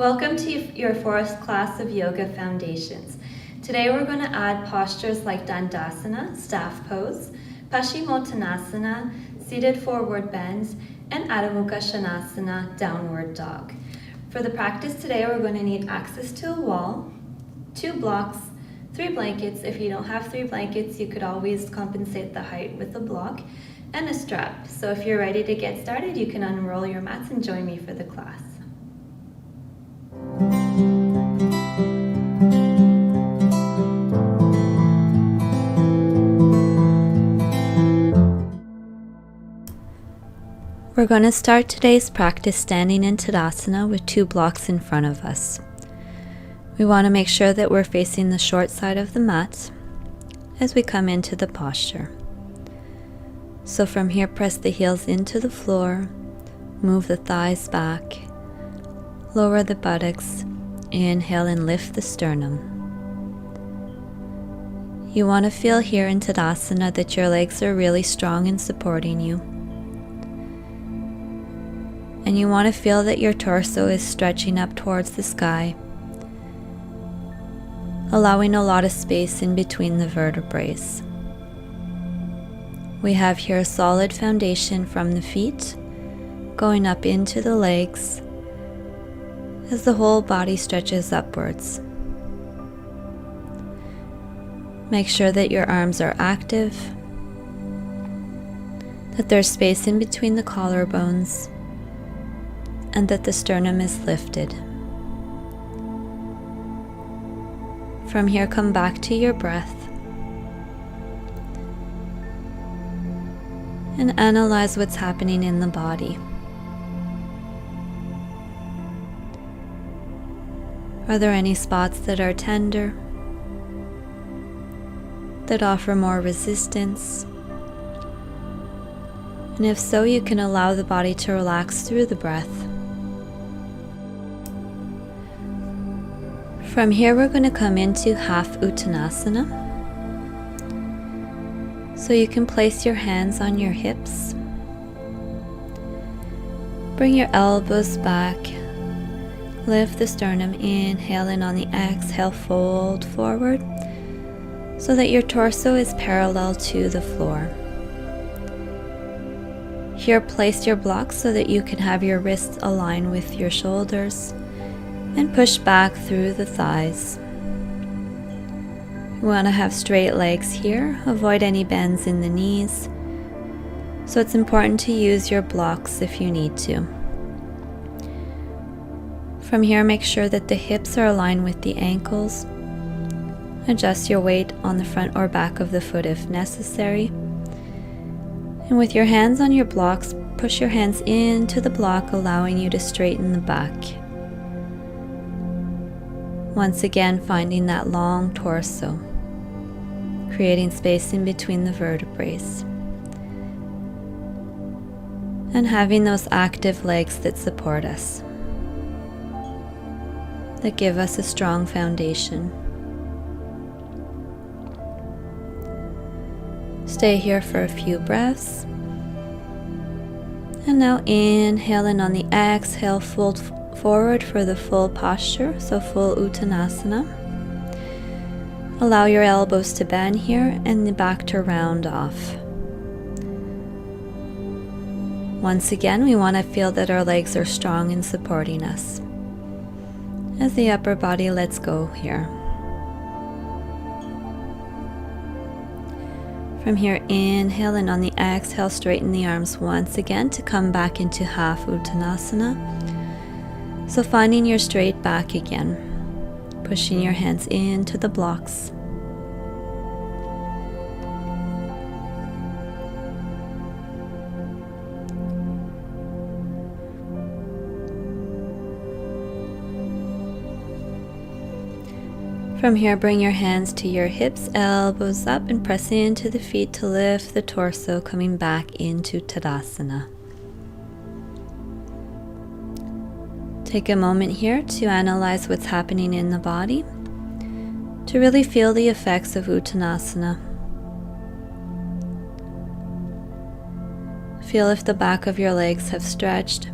Welcome to your fourth class of Yoga Foundations. Today we're going to add postures like Dandasana, staff pose, Paschimottanasana, seated forward bend, and Adho Mukha Svanasana, downward dog. For the practice today, we're going to need access to a wall, 2 blocks, 3 blankets. If you don't have 3 blankets, you could always compensate the height with a block, and a strap. So if you're ready to get started, you can unroll your mats and join me for the class. We're going to start today's practice standing in Tadasana with 2 blocks in front of us. We want to make sure that we're facing the short side of the mat as we come into the posture. So from here, press the heels into the floor, move the thighs back, lower the buttocks, inhale and lift the sternum. You want to feel here in Tadasana that your legs are really strong and supporting you. And you want to feel that your torso is stretching up towards the sky, allowing a lot of space in between the vertebrae. We have here a solid foundation from the feet, going up into the legs as the whole body stretches upwards. Make sure that your arms are active, that there's space in between the collarbones, and that the sternum is lifted. From here, come back to your breath and analyze what's happening in the body. Are there any spots that are tender, that offer more resistance? And if so, you can allow the body to relax through the breath. From here, we're going to come into half Uttanasana. So you can place your hands on your hips. Bring your elbows back. Lift the sternum, inhale, and on the exhale, fold forward so that your torso is parallel to the floor. Here, place your blocks so that you can have your wrists align with your shoulders and push back through the thighs. You want to have straight legs here, avoid any bends in the knees. So it's important to use your blocks if you need to. From here, make sure that the hips are aligned with the ankles. Adjust your weight on the front or back of the foot if necessary. And with your hands on your blocks, push your hands into the block, allowing you to straighten the back. Once again, finding that long torso, creating space in between the vertebrae, and having those active legs that support us, that give us a strong foundation. Stay here for a few breaths. And now inhale, and on the exhale, fold forward for the full posture, so full Uttanasana. Allow your elbows to bend here and the back to round off. Once again, we want to feel that our legs are strong and supporting us as the upper body lets go here. From here, inhale, and on the exhale, straighten the arms once again to come back into half Uttanasana. So finding your straight back again, pushing your hands into the blocks. From here, bring your hands to your hips, elbows up, and press into the feet to lift the torso, coming back into Tadasana. Take a moment here to analyze what's happening in the body, to really feel the effects of Uttanasana. Feel if the back of your legs have stretched.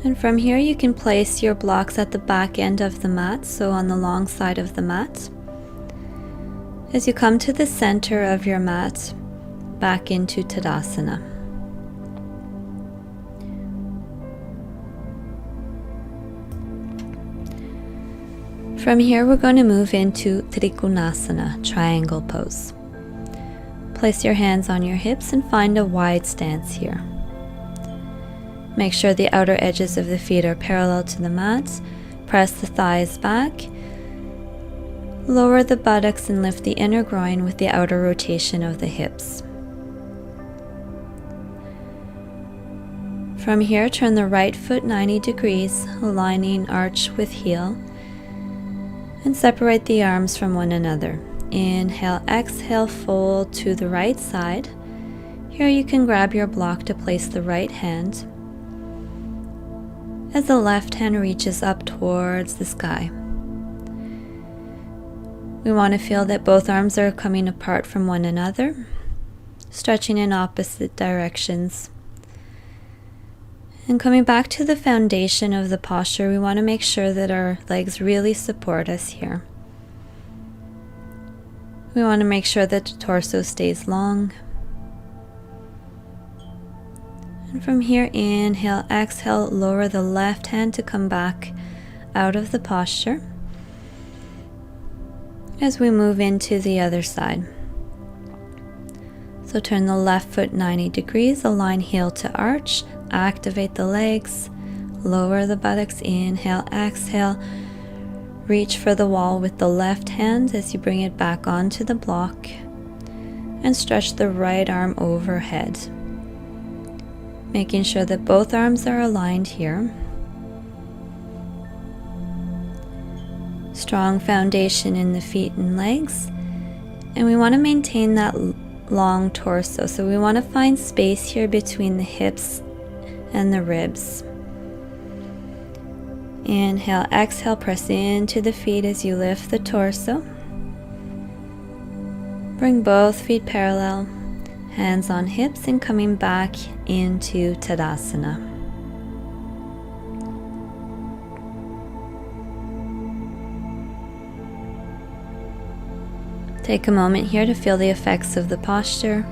And from here you can place your blocks at the back end of the mat, so on the long side of the mat. As you come to the center of your mat, back into Tadasana. From here we're going to move into Trikonasana, triangle pose. Place your hands on your hips and find a wide stance here. Make sure the outer edges of the feet are parallel to the mat. Press the thighs back. Lower the buttocks and lift the inner groin with the outer rotation of the hips. From here, turn the right foot 90 degrees, aligning arch with heel, and separate the arms from one another. Inhale, exhale, fold to the right side. Here you can grab your block to place the right hand as the left hand reaches up towards the sky. We want to feel that both arms are coming apart from one another, stretching in opposite directions. And coming back to the foundation of the posture, we want to make sure that our legs really support us here. We want to make sure that the torso stays long. And from here, inhale, exhale, lower the left hand to come back out of the posture as we move into the other side. So turn the left foot 90 degrees, align heel to arch, activate the legs, lower the buttocks, inhale, exhale, reach for the wall with the left hand as you bring it back onto the block, and stretch the right arm overhead. Making sure that both arms are aligned here. Strong foundation in the feet and legs. And we want to maintain that long torso. So we want to find space here between the hips and the ribs. Inhale, exhale, press into the feet as you lift the torso. Bring both feet parallel. Hands on hips and coming back into Tadasana. Take a moment here to feel the effects of the posture.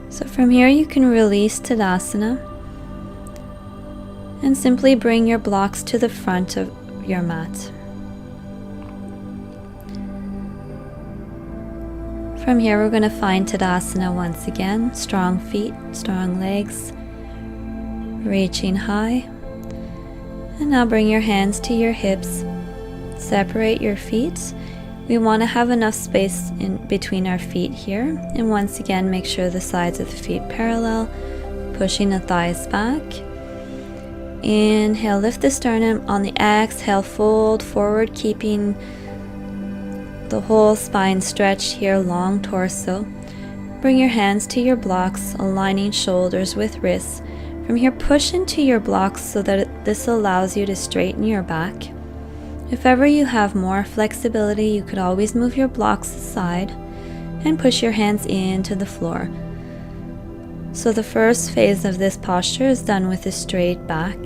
So from here you can release Tadasana and simply bring your blocks to the front of your mat. From here we're going to find Tadasana once again. Strong feet, strong legs, reaching high. And now bring your hands to your hips. Separate your feet. We want to have enough space in between our feet here. And once again, make sure the sides of the feet parallel, pushing the thighs back. Inhale, lift the sternum. On the exhale, fold forward, keeping the whole spine stretched here, long torso. Bring your hands to your blocks, aligning shoulders with wrists. From here, push into your blocks so that this allows you to straighten your back. If ever you have more flexibility, you could always move your blocks aside and push your hands into the floor. So the first phase of this posture is done with a straight back.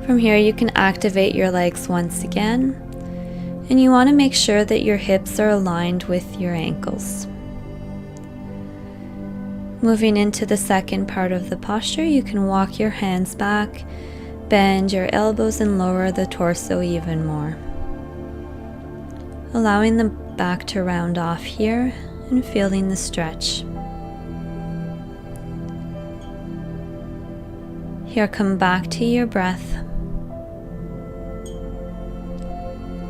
From here you can activate your legs once again, and you want to make sure that your hips are aligned with your ankles. Moving into the second part of the posture, you can walk your hands back, bend your elbows and lower the torso even more. Allowing the back to round off here and feeling the stretch. Here, come back to your breath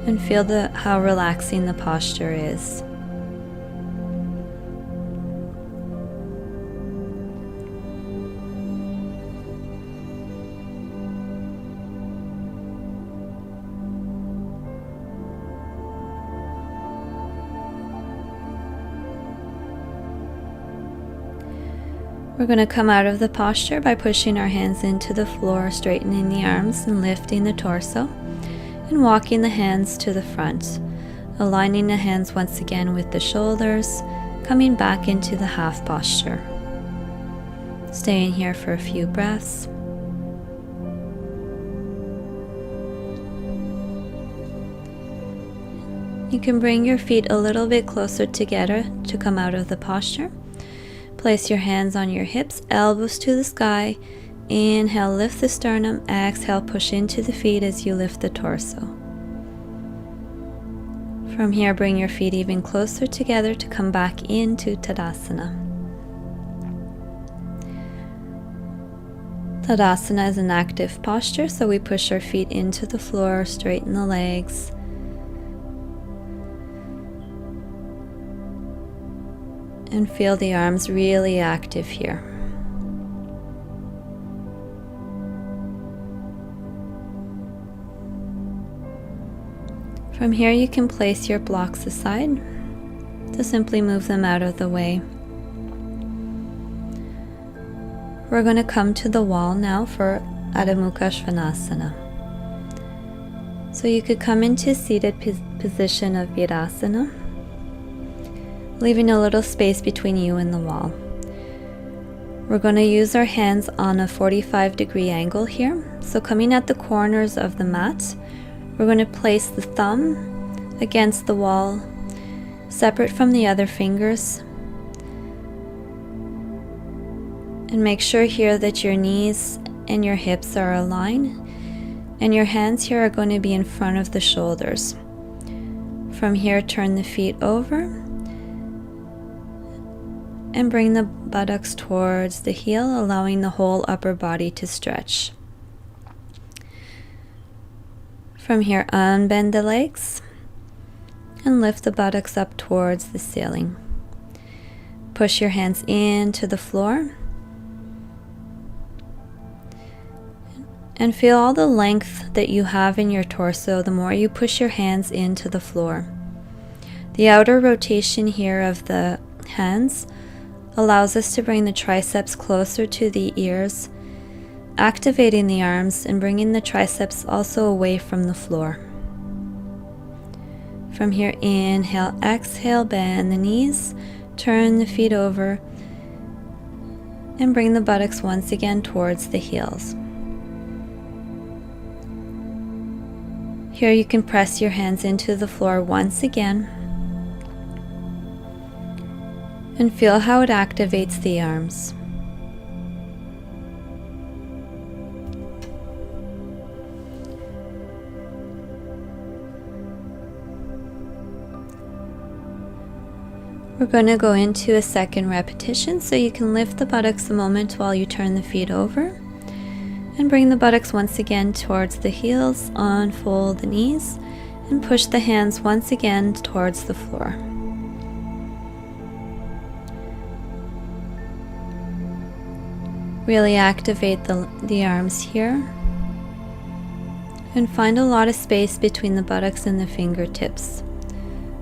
and feel how relaxing the posture is. We're going to come out of the posture by pushing our hands into the floor, straightening the arms and lifting the torso. and walking the hands to the front, aligning the hands once again with the shoulders, coming back into the half posture. Staying here for a few breaths. You can bring your feet a little bit closer together to come out of the posture. Place your hands on your hips, elbows to the sky. Inhale, lift the sternum. Exhale, push into the feet as you lift the torso. From here, bring your feet even closer together to come back into Tadasana. Tadasana is an active posture, so we push our feet into the floor, straighten the legs. And feel the arms really active here. From here you can place your blocks aside to simply move them out of the way. We're going to come to the wall now for Adho Mukha Svanasana. So you could come into a seated position of Virasana, leaving a little space between you and the wall. We're going to use our hands on a 45-degree angle here. So coming at the corners of the mat, we're going to place the thumb against the wall, separate from the other fingers. And make sure here that your knees and your hips are aligned, and your hands here are going to be in front of the shoulders. From here, turn the feet over and bring the buttocks towards the heel, allowing the whole upper body to stretch. From here, unbend the legs and lift the buttocks up towards the ceiling. Push your hands into the floor and feel all the length that you have in your torso the more you push your hands into the floor. The outer rotation here of the hands allows us to bring the triceps closer to the ears, activating the arms and bringing the triceps also away from the floor. From here, inhale, exhale, bend the knees, turn the feet over, and bring the buttocks once again towards the heels. Here you can press your hands into the floor once again and feel how it activates the arms. We're going to go into a second repetition, so you can lift the buttocks a moment while you turn the feet over and bring the buttocks once again towards the heels, unfold the knees, and push the hands once again towards the floor. Really activate the arms here and find a lot of space between the buttocks and the fingertips.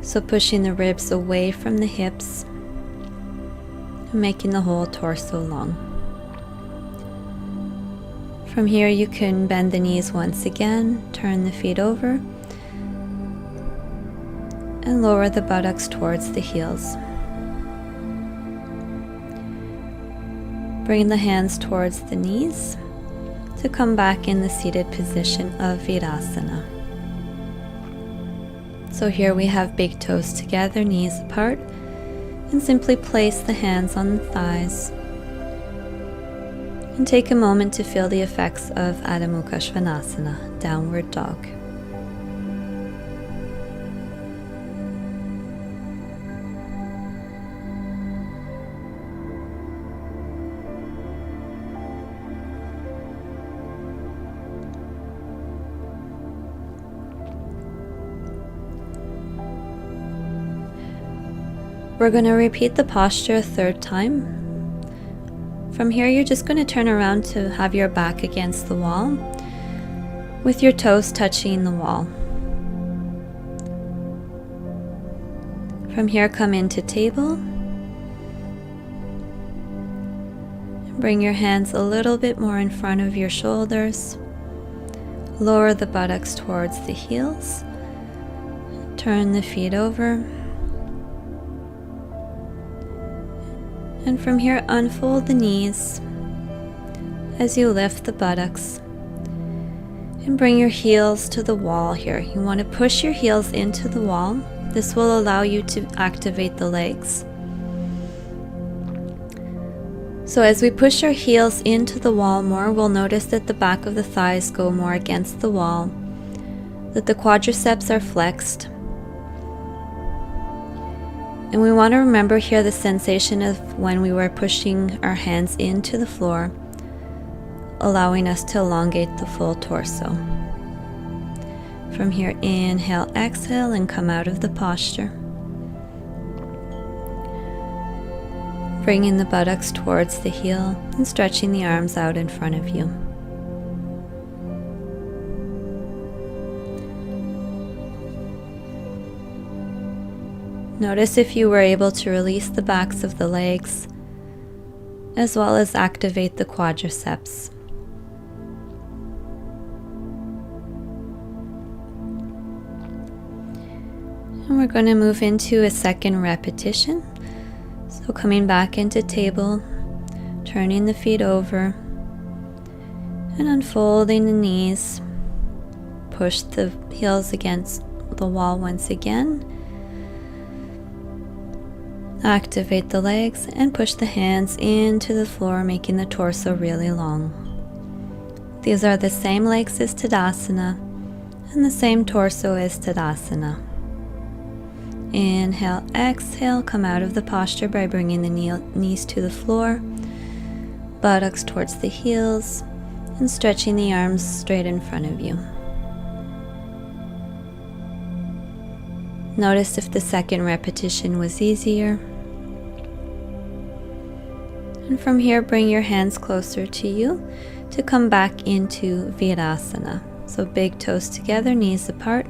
So pushing the ribs away from the hips and making the whole torso long. From here you can bend the knees once again, turn the feet over, and lower the buttocks towards the heels. Bring the hands towards the knees to come back in the seated position of Virasana. So here we have big toes together, knees apart, and simply place the hands on the thighs. And take a moment to feel the effects of Adho Mukha Svanasana, downward dog. We're going to repeat the posture a third time. From here, you're just going to turn around to have your back against the wall with your toes touching the wall. From here, come into table. Bring your hands a little bit more in front of your shoulders. Lower the buttocks towards the heels. Turn the feet over. And from here, unfold the knees as you lift the buttocks. And bring your heels to the wall here. You want to push your heels into the wall. This will allow you to activate the legs. So as we push our heels into the wall more, we'll notice that the back of the thighs go more against the wall, that the quadriceps are flexed. And we want to remember here the sensation of when we were pushing our hands into the floor, allowing us to elongate the full torso. From here, inhale, exhale, and come out of the posture. Bringing the buttocks towards the heel and stretching the arms out in front of you. Notice if you were able to release the backs of the legs, as well as activate the quadriceps. And we're going to move into a second repetition. So coming back into table, turning the feet over, and unfolding the knees. Push the heels against the wall once again. Activate the legs and push the hands into the floor, making the torso really long. These are the same legs as Tadasana and the same torso as Tadasana. Inhale, exhale, come out of the posture by bringing the knees to the floor, buttocks towards the heels, and stretching the arms straight in front of you. Notice if the second repetition was easier. And from here, bring your hands closer to you to come back into Virasana. So big toes together, knees apart,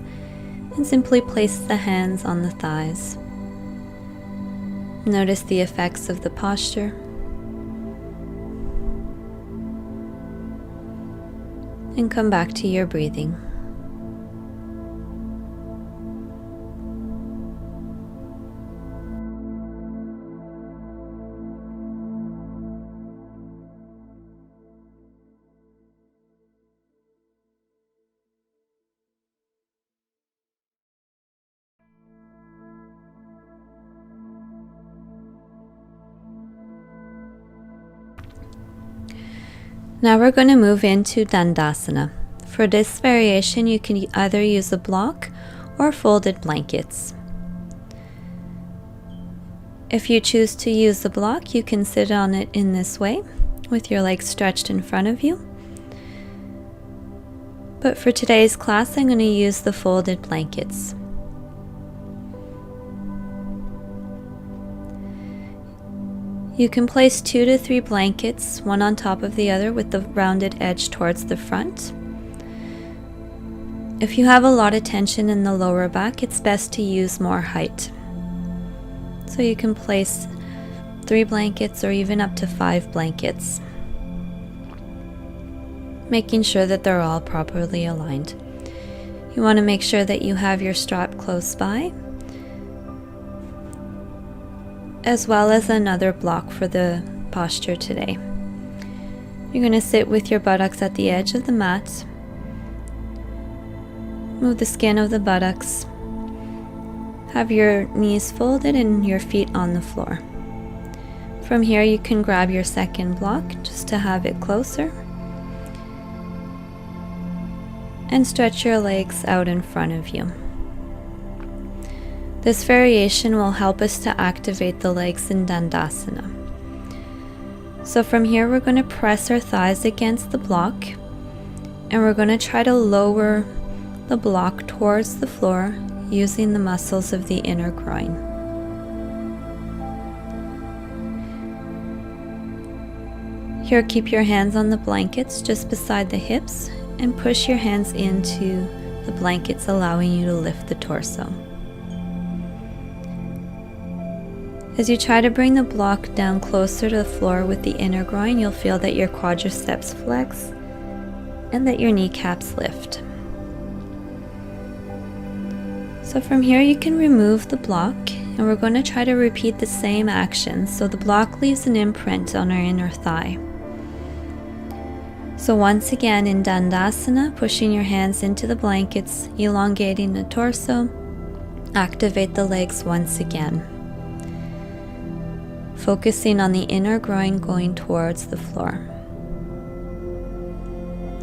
and simply place the hands on the thighs. Notice the effects of the posture. And come back to your breathing. Now we're going to move into Dandasana. For this variation, you can either use a block or folded blankets. If you choose to use the block, you can sit on it in this way, with your legs stretched in front of you. But for today's class, I'm going to use the folded blankets. You can place 2 to 3 blankets, one on top of the other with the rounded edge towards the front. If you have a lot of tension in the lower back, it's best to use more height. So you can place 3 blankets or even up to 5 blankets, making sure that they're all properly aligned. You want to make sure that you have your strap close by, as well as another block for the posture today. You're going to sit with your buttocks at the edge of the mat. Move the skin of the buttocks. Have your knees folded and your feet on the floor. From here, you can grab your second block just to have it closer. And stretch your legs out in front of you. This variation will help us to activate the legs in Dandasana. So from here, we're going to press our thighs against the block, and we're going to try to lower the block towards the floor using the muscles of the inner groin. Here, keep your hands on the blankets just beside the hips and push your hands into the blankets, allowing you to lift the torso. As you try to bring the block down closer to the floor with the inner groin, you'll feel that your quadriceps flex and let your kneecaps lift. So from here you can remove the block, and we're going to try to repeat the same action so the block leaves an imprint on our inner thigh. So once again in Dandasana, pushing your hands into the blankets, elongating the torso, activate the legs once again. Focusing on the inner groin going towards the floor.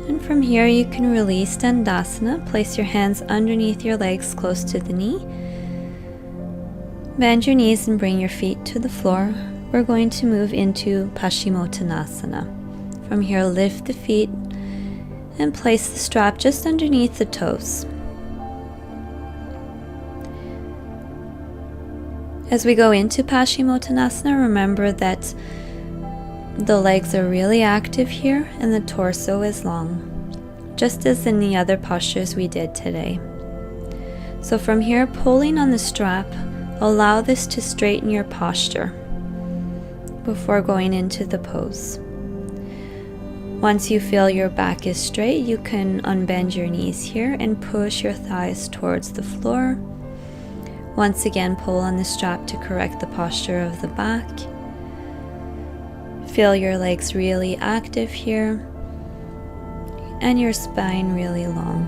And from here you can release Dandasana, place your hands underneath your legs close to the knee. Bend your knees and bring your feet to the floor. We're going to move into Paschimottanasana. From here, lift the feet and place the strap just underneath the toes. As we go into Paschimottanasana, remember that the legs are really active here and the torso is long, just as in the other postures we did today. So from here, pulling on the strap, allow this to straighten your posture before going into the pose. Once you feel your back is straight, you can unbend your knees here and push your thighs towards the floor. Once again, pull on the strap to correct the posture of the back. Feel your legs really active here and your spine really long.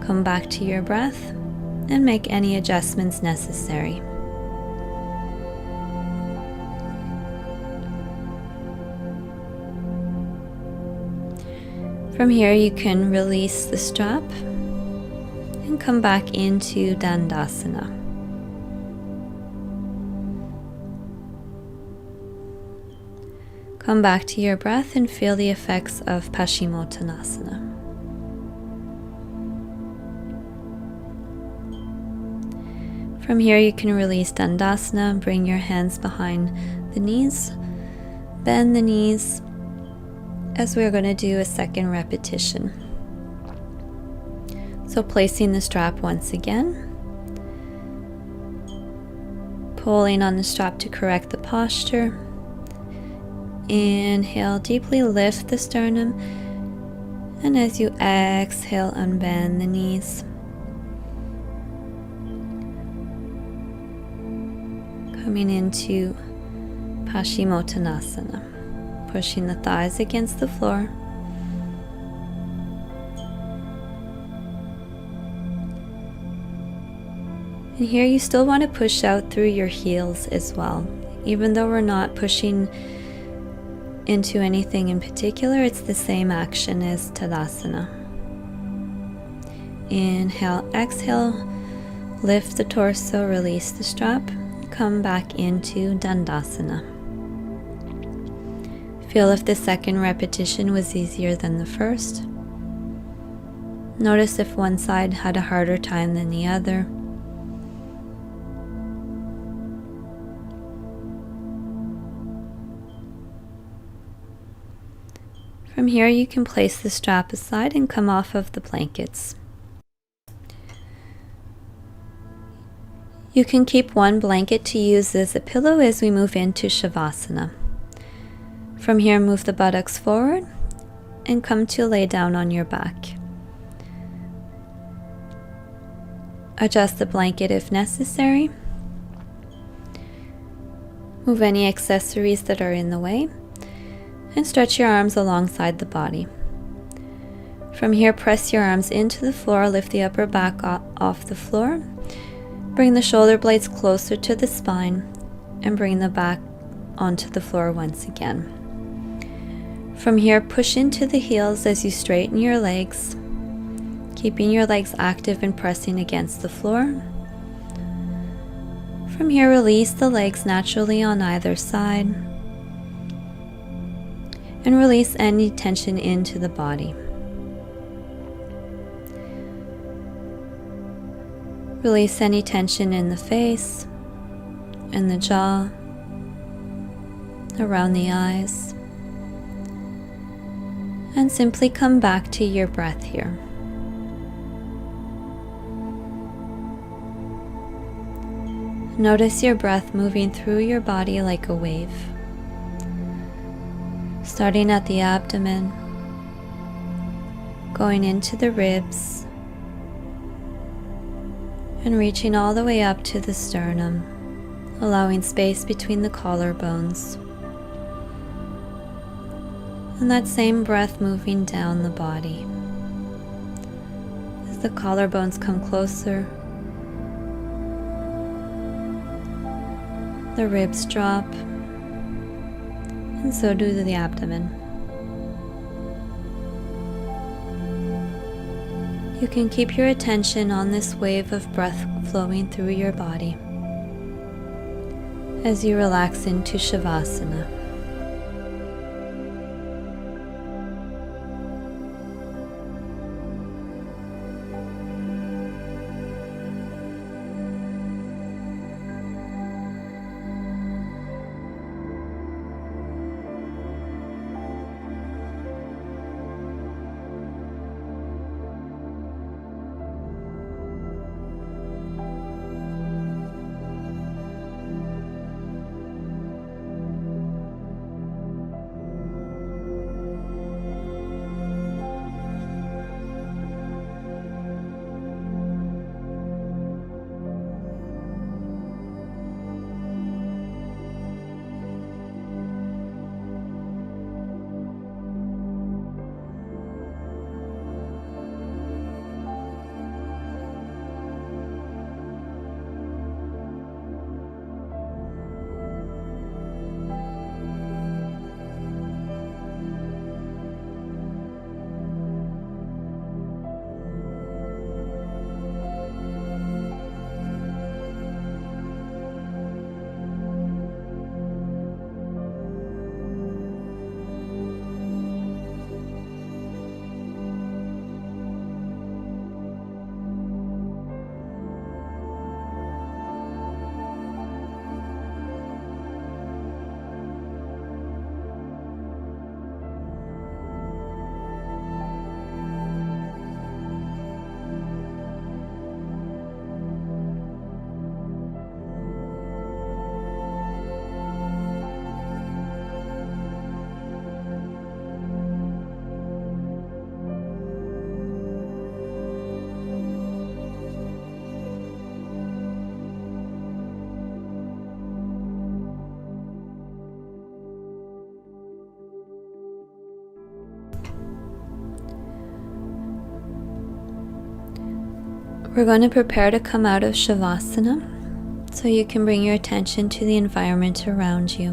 Come back to your breath and make any adjustments necessary. From here you can release the strap and come back into Dandasana. Come back to your breath and feel the effects of Paschimottanasana. From here you can release Dandasana, bring your hands behind the knees, bend the knees as we're going to do a second repetition. So placing the strap once again, pulling on the strap to correct the posture. Inhale, deeply lift the sternum, and as you exhale, unbend the knees. Coming into Paschimottanasana, pushing the thighs against the floor. And here you still want to push out through your heels as well. Even though we're not pushing into anything in particular, it's the same action as Tadasana. Inhale, exhale, lift the torso, release the strap, come back into Dandasana. Feel if the second repetition was easier than the first. Notice if one side had a harder time than the other. From here you can place the strap aside and come off of the blankets. You can keep one blanket to use as a pillow as we move into Shavasana. From here, move the buttocks forward and come to lay down on your back. Adjust the blanket if necessary. Move any accessories that are in the way and stretch your arms alongside the body. From here, press your arms into the floor, lift the upper back off the floor, bring the shoulder blades closer to the spine, and bring the back onto the floor once again. From here, push into the heels as you straighten your legs, keeping your legs active and pressing against the floor. From here, release the legs naturally on either side, and release any tension into the body. Release any tension in the face, in the jaw, around the eyes, and simply come back to your breath here. Notice your breath moving through your body like a wave. Starting at the abdomen, going into the ribs and reaching all the way up to the sternum, allowing space between the collarbones. And that same breath moving down the body. As the collarbones come closer, the ribs drop, and so do the abdomen. You can keep your attention on this wave of breath flowing through your body as you relax into Shavasana. We're going to prepare to come out of Shavasana, so you can bring your attention to the environment around you.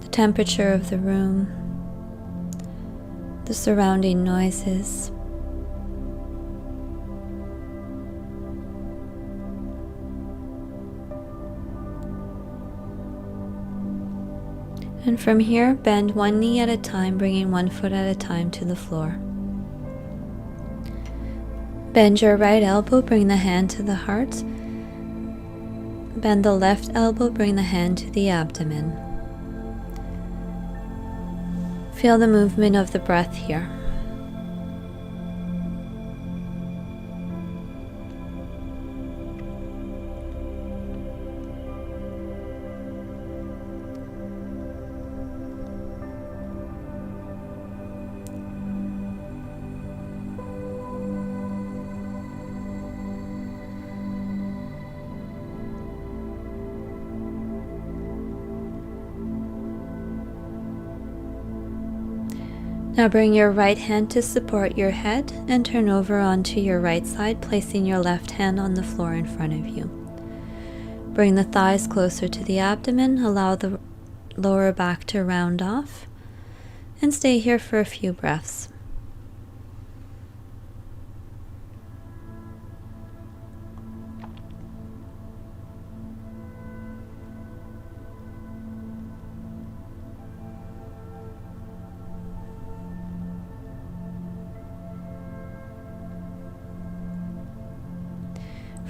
The temperature of the room, the surrounding noises. And from here, bend one knee at a time, bringing one foot at a time to the floor. Bend your right elbow, bring the hand to the heart. Bend the left elbow, bring the hand to the abdomen. Feel the movement of the breath here. Now bring your right hand to support your head and turn over onto your right side, placing your left hand on the floor in front of you. Bring the thighs closer to the abdomen, allow the lower back to round off, and stay here for a few breaths.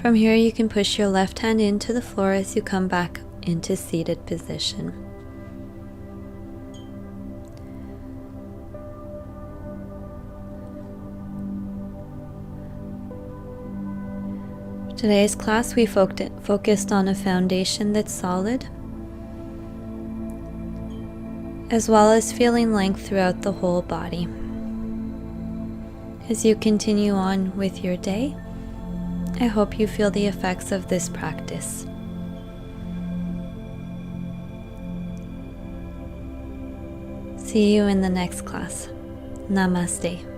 From here, you can push your left hand into the floor as you come back into seated position. For today's class, we focused on a foundation that's solid. as well as feeling length throughout the whole body. As you continue on with your day, I hope you feel the effects of this practice. See you in the next class. Namaste.